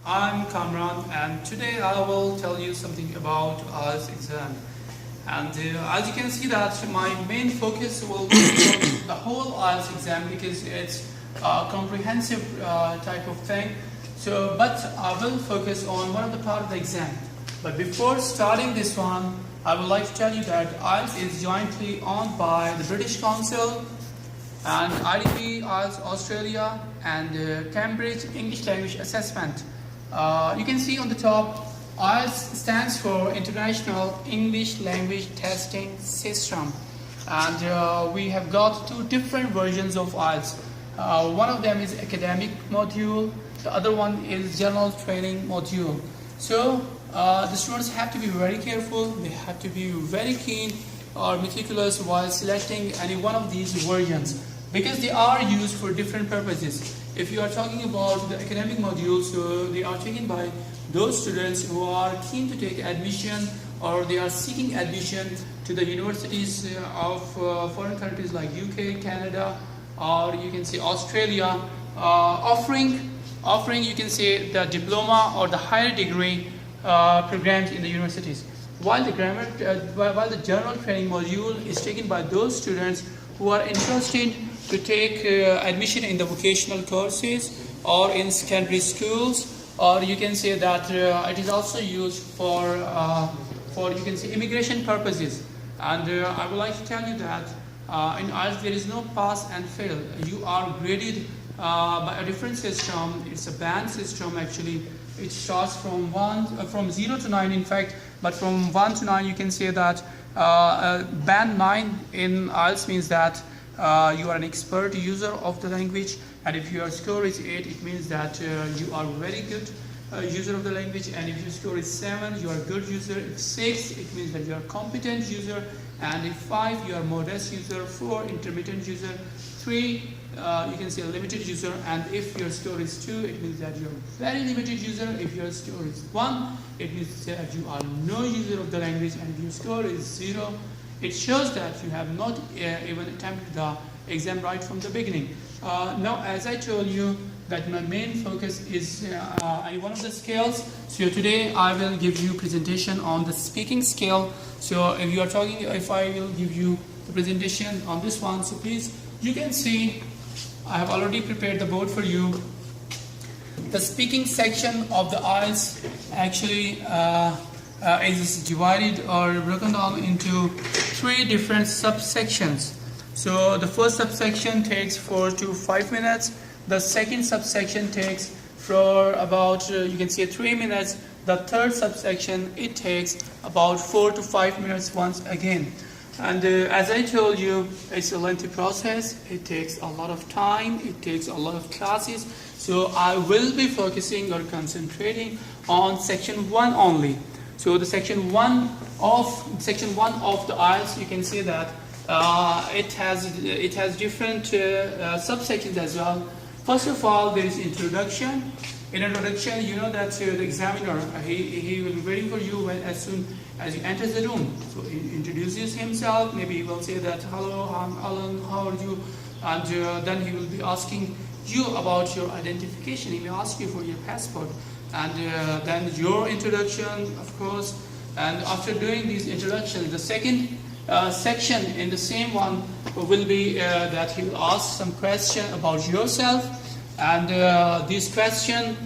I'm Kamran, and today I will tell you something about IELTS exam. And as you can see that my main focus will be on the whole IELTS exam because it's a comprehensive type of thing. But I will focus on one of the part of the exam. But before starting this one, I would like to tell you that IELTS is jointly owned by the British Council and IDP IELTS Australia and Cambridge English Language Assessment. You can see on the top, IELTS stands for International English Language Testing System, and we have got two different versions of IELTS. One of them is academic module, the other one is general training module. So the students have to be very careful, they have to be very keen or meticulous while selecting any one of these versions because they are used for different purposes. If you are talking about the academic modules, so they are taken by those students who are keen to take admission or they are seeking admission to the universities of foreign countries like UK, Canada, or you can say Australia, offering you can say the diploma or the higher degree programs in the universities. While the general training module is taken by those students who are interested to take admission in the vocational courses or in secondary schools, or you can say that it is also used for you can say immigration purposes. And I would like to tell you that in IELTS there is no pass and fail. You are graded by a different system. It's a band system actually. It starts from 0 to 9 in fact, but from 1 to 9 you can say that band 9 in IELTS means that you are an expert user of the language, and if your score is 8 it means that you are very good user of the language, and if your score is 7 you are a good user, if 6 it means that you are a competent user, and if 5 you are modest user, 4 intermittent user, 3 you can say a limited user, and if your score is 2 it means that you are very limited user, if your score is 1 it means that you are no user of the language, and if your score is 0 it shows that you have not even attempted the exam right from the beginning. Now, as I told you, that my main focus is one of the scales. So today I will give you presentation on the speaking scale. So if I will give you the presentation on this one, so please, you can see I have already prepared the board for you. The speaking section of the IELTS actually is divided or broken down into 3 different subsections. So the first subsection takes 4 to 5 minutes. The second subsection takes for about you can say 3 minutes. The third subsection it takes about 4 to 5 minutes once again. And as I told you, it's a lengthy process. It takes a lot of time. It takes a lot of classes. So I will be focusing or concentrating on section 1 only. So the section 1 of the IELTS, you can see that it has different subsections as well. First of all, there is introduction. In introduction, you know that the examiner he will be waiting for you as soon as you enter the room. So he introduces himself. Maybe he will say that, "Hello, I'm Alan. How are you?" And then he will be asking you about your identification. He may ask you for your passport. And then your introduction, of course, and after doing these introductions, the second section in the same one will be that he will ask some question about yourself, and this question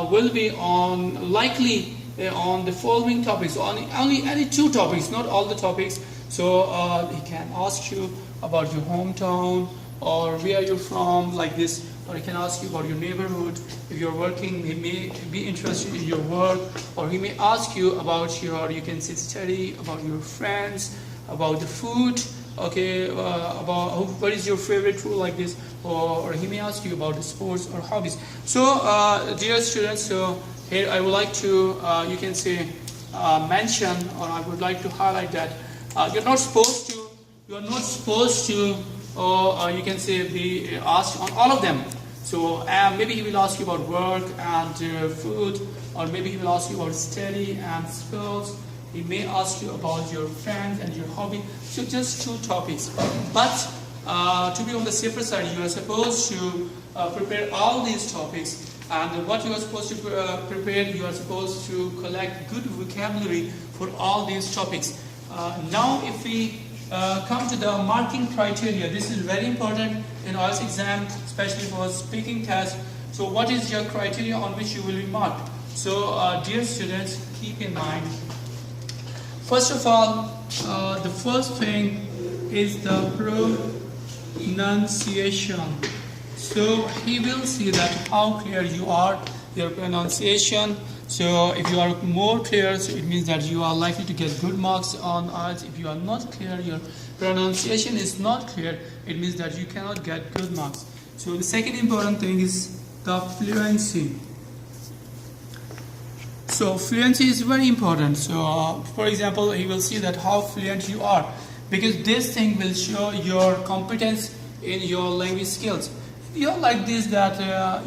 will be likely on the following topics, only any 2 topics, not all the topics. So he can ask you about your hometown or where you're from, like this. Or he can ask you about your neighborhood. If you're working, he may be interested in your work, or he may ask you about you can say study, about your friends, about the food, okay, about what is your favorite food, like this, or he may ask you about the sports or hobbies. So, dear students, so here I would like to, you can say, mention, or I would like to highlight that you're not supposed to, or you can say, be asked on all of them. So maybe he will ask you about work and food, or maybe he will ask you about study and sports. He may ask you about your friends and your hobby. So just 2 topics. But to be on the safer side, you are supposed to prepare all these topics And what you are supposed to prepare, you are supposed to collect good vocabulary for all these topics. Now if we come to the marking criteria, this is very important in IELTS exam, especially for speaking test. So what is your criteria on which you will be marked? So dear students, keep in mind, first of all, the first thing is the pronunciation. So he will see that how clear you are, your pronunciation. So if you are more clear, so it means that you are likely to get good marks on IELTS. If you are not clear, your pronunciation is not clear, it means that you cannot get good marks. So the second important thing is the fluency. So fluency is very important. So for example, he will see that how fluent you are, because this thing will show your competence in your language skills. If you are like this, that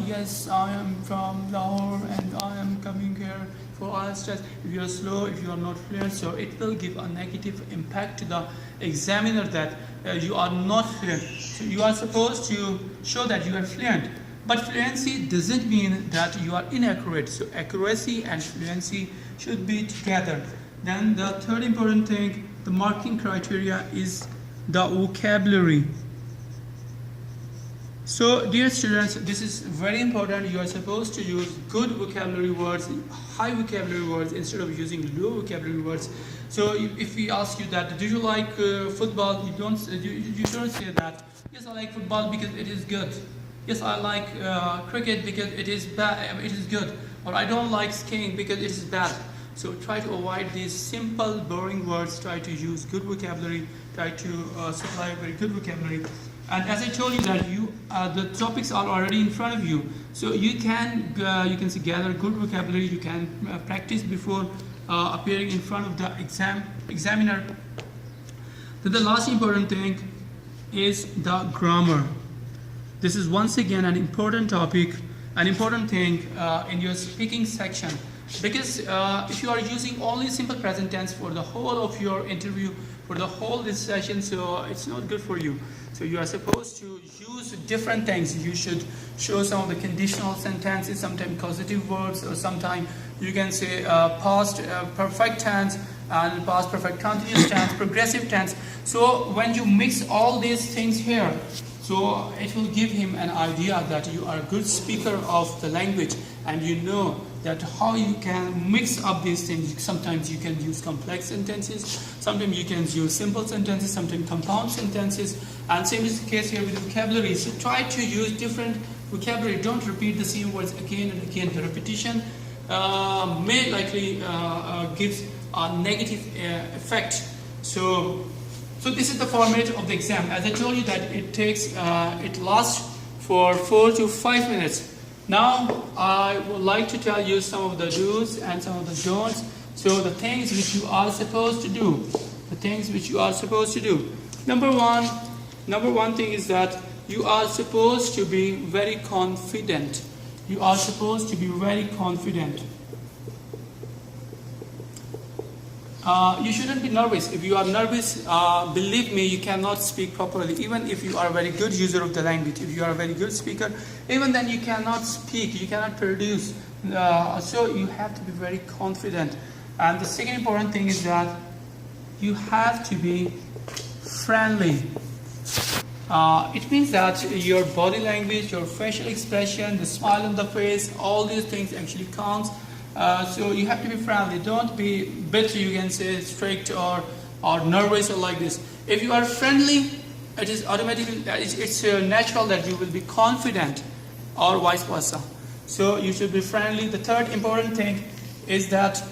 yes, I am from Lahore and I am coming here for IELTS test. If you are slow, if you are not fluent, so it will give a negative impact to the examiner that you are not fluent. So you are supposed to show that you are fluent. But fluency doesn't mean that you are inaccurate. So accuracy and fluency should be together. Then the third important thing, the marking criteria, is the vocabulary. So dear students, this is very important. You are supposed to use good vocabulary words, high vocabulary words, instead of using low vocabulary words. So if we ask you that, do you like football? You don't say that, yes, I like football because it is good. Yes, I like cricket because it is bad. It is good. Or I don't like skiing because it is bad. So try to avoid these simple, boring words. Try to use good vocabulary. Try to supply very good vocabulary. And as I told you that the topics are already in front of you, so you can gather good vocabulary. You can practice before appearing in front of the examiner. Then the last important thing is the grammar. This is once again an important topic, an important thing in your speaking section, because if you are using only simple present tense for the whole of your interview, for the whole this session, so it's not good for you. So you are supposed to use different things. You should show some of the conditional sentences, sometimes causative words, or sometimes you can say past perfect tense and past perfect continuous tense, progressive tense. So when you mix all these things here, so it will give him an idea that you are a good speaker of the language, and you know that how you can mix up these things. Sometimes you can use complex sentences, sometimes you can use simple sentences, sometimes compound sentences, and same is the case here with vocabulary. So try to use different vocabulary. Don't repeat the same words again and again. The repetition may likely gives a negative effect. So this is the format of the exam. As I told you that it lasts for 4 to 5 minutes. Now I would like to tell you some of the do's and some of the don'ts. So the things which you are supposed to do. The things which you are supposed to do. Number one thing is that you are supposed to be very confident. You are supposed to be very confident. You shouldn't be nervous. If you are nervous, believe me, you cannot speak properly. Even if you are a very good user of the language, if you are a very good speaker, even then you cannot speak, you cannot produce. So you have to be very confident. And the second important thing is that you have to be friendly. It means that your body language, your facial expression, the smile on the face, all these things actually counts. So you have to be friendly. Don't be bitter, you can say, strict or nervous or like this. If you are friendly, it is automatically, it's natural that you will be confident, or vice versa. So you should be friendly. The third important thing is that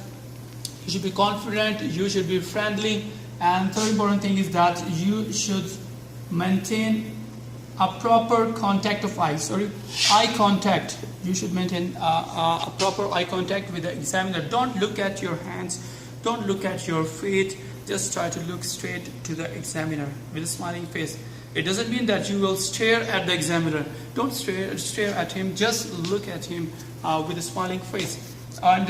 you should be confident, you should be friendly, and third important thing is that you should maintain a proper contact of eyes. Eye contact. You should maintain a proper eye contact with the examiner. Don't look at your hands, don't look at your feet, just try to look straight to the examiner with a smiling face. It doesn't mean that you will stare at the examiner. Don't stare at him, just look at him with a smiling face. And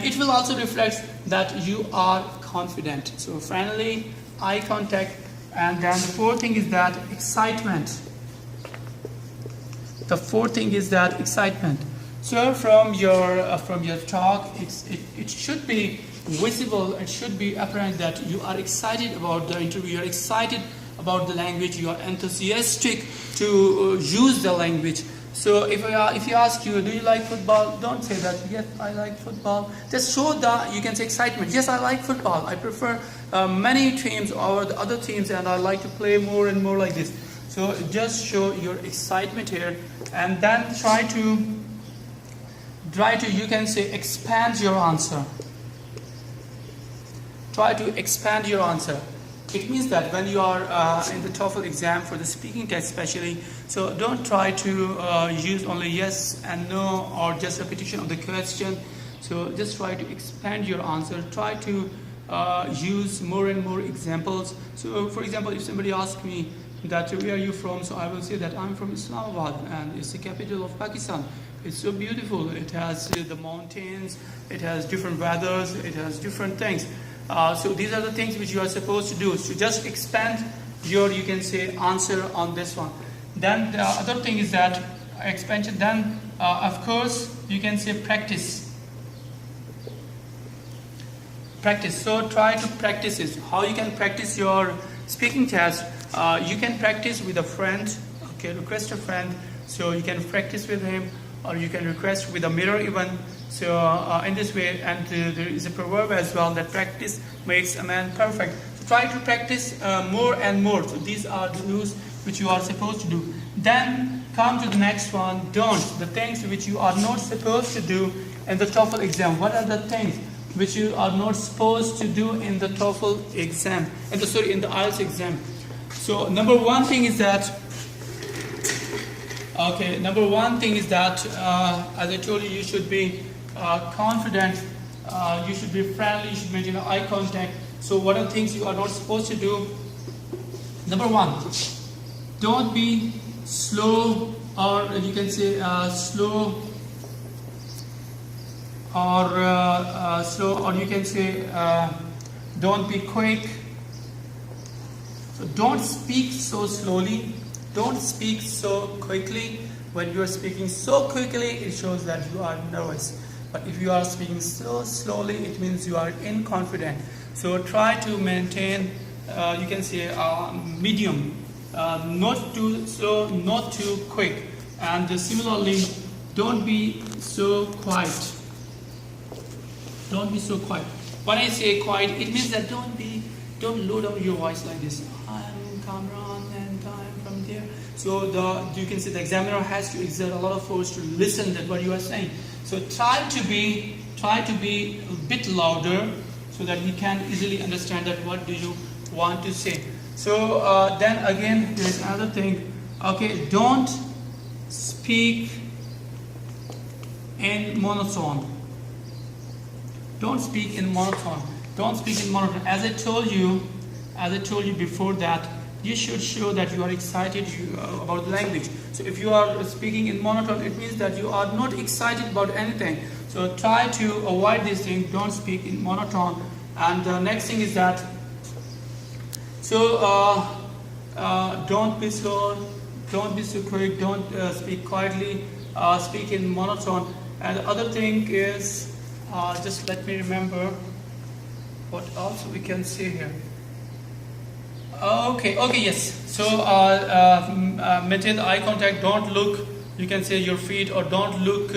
it will also reflect that you are confident. So friendly, eye contact, and then the fourth thing is that excitement. The fourth thing is that excitement. So from your talk, it should be visible. It should be apparent that you are excited about the interview. You are excited about the language. You are enthusiastic to use the language. So if you ask you, do you like football? Don't say that. Yes, I like football. Just show that you can say excitement. Yes, I like football. I prefer many teams over the other teams, and I like to play more and more like this. So just show your excitement here, and then try to you can say expand your answer. Try to expand your answer. It means that when you are in the TOEFL exam for the speaking test especially, so don't try to use only yes and no or just repetition of the question. So just try to expand your answer. Try to use more and more examples. So for example, if somebody asks me that where are you from, so I will say that I'm from Islamabad, and it's the capital of Pakistan. It's so beautiful. It has the mountains, it has different weathers, it has different things. So these are the things which you are supposed to do. So just expand your, you can say, answer on this one. Then the other thing is that expansion. Then of course you can say practice. Practice. So try to practice it. How you can practice your speaking test? You can practice with a friend. Okay, request a friend. So you can practice with him, or you can request with a mirror even. So in this way, and there is a proverb as well that practice makes a man perfect. So try to practice more and more. So these are the rules which you are supposed to do. Then come to the next one. Don't. The things which you are not supposed to do in the TOEFL exam. What are the things which you are not supposed to do in the TOEFL exam? In the IELTS exam. So number one thing is that. Okay, number one thing is that, as I told you, you should be confident, you should be friendly, you should maintain eye contact. So what are things you are not supposed to do? Number one, don't be slow, or you can say slow, or you can say don't be quick. So don't speak so slowly. Don't speak so quickly. When you are speaking so quickly, it shows that you are nervous. But if you are speaking so slowly, it means you are inconfident. So try to maintain, you can say, medium. Not too slow, not too quick. And similarly, don't be so quiet. Don't be so quiet. When I say quiet, it means that don't load up your voice like this. I'm Kamran and I'm from there. So you can say the examiner has to exert a lot of force to listen to what you are saying. So try to be a bit louder so that he can easily understand that what do you want to say. So then again, there is another thing. Okay, don't speak in monotone. Don't speak in monotone. Don't speak in monotone. As I told you before that, you should show that you are excited about the language. So if you are speaking in monotone, it means that you are not excited about anything. So try to avoid this thing. Don't speak in monotone. And the next thing is that, so don't be slow, don't be so quick, don't speak quietly, speak in monotone. And the other thing is, just let me remember what else we can say here. Okay, yes. So maintain the eye contact. Don't look, you can say, your feet, or don't look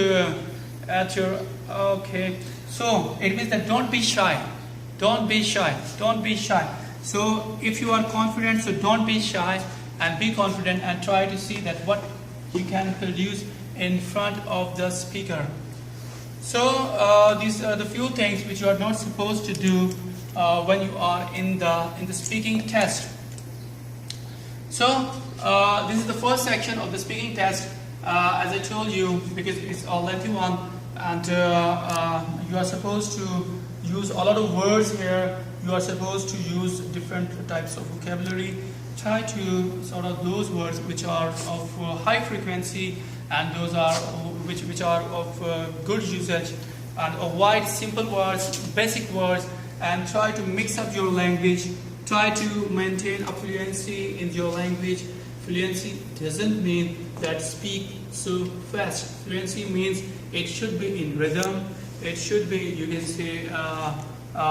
at your. Okay. So it means that don't be shy. Don't be shy. Don't be shy. So if you are confident, so don't be shy and be confident, and try to see that what you can produce in front of the speaker. So these are the few things which you are not supposed to do when you are in the speaking test. So this is the first section of the speaking test. As I told you, because it's a lengthy one, and you are supposed to use a lot of words here. You are supposed to use different types of vocabulary. Try to sort of those words which are of high frequency, and those are which are of good usage, and avoid simple words, basic words, and try to mix up your language. Try to maintain a fluency in your language. Fluency doesn't mean that speak so fast. Fluency means It should be in rhythm. It should be, you can say,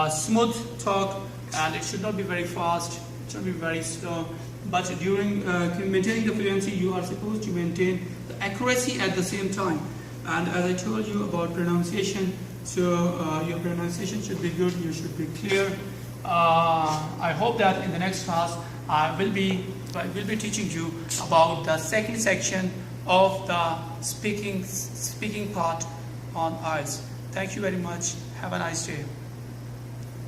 smooth talk, and it should not be very fast. It should be very slow. But during maintaining the fluency, you are supposed to maintain the accuracy at the same time. And as I told you about pronunciation, so your pronunciation should be good. You should be clear. I hope that in the next class I will be teaching you about the second section of the speaking part on IELTS. Thank you very much. Have a nice day.